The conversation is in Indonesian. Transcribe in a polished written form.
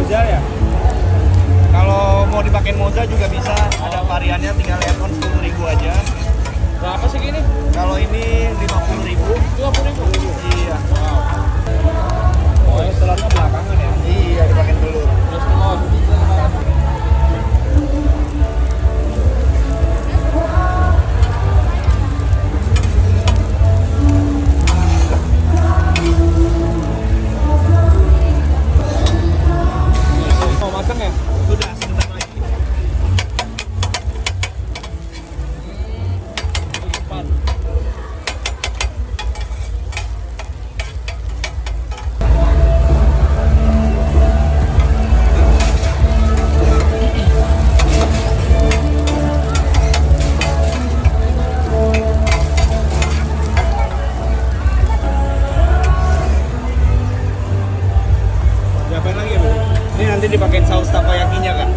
moza ya. Kalau mau dipakai moza juga bisa, ada variannya, tinggal add-on 10.000 aja. Berapa sih gini? Kalau ini 50.000. 50.000. Iya. Oh, telurnya belakangan ya. Iya, dipakai telur. Terus telur. Mau matang ya? Sudah, sebentar lagi. Cepat. Diapain lagi ya, Bu? Ini nanti dipakai saus takoyakinya, Kak.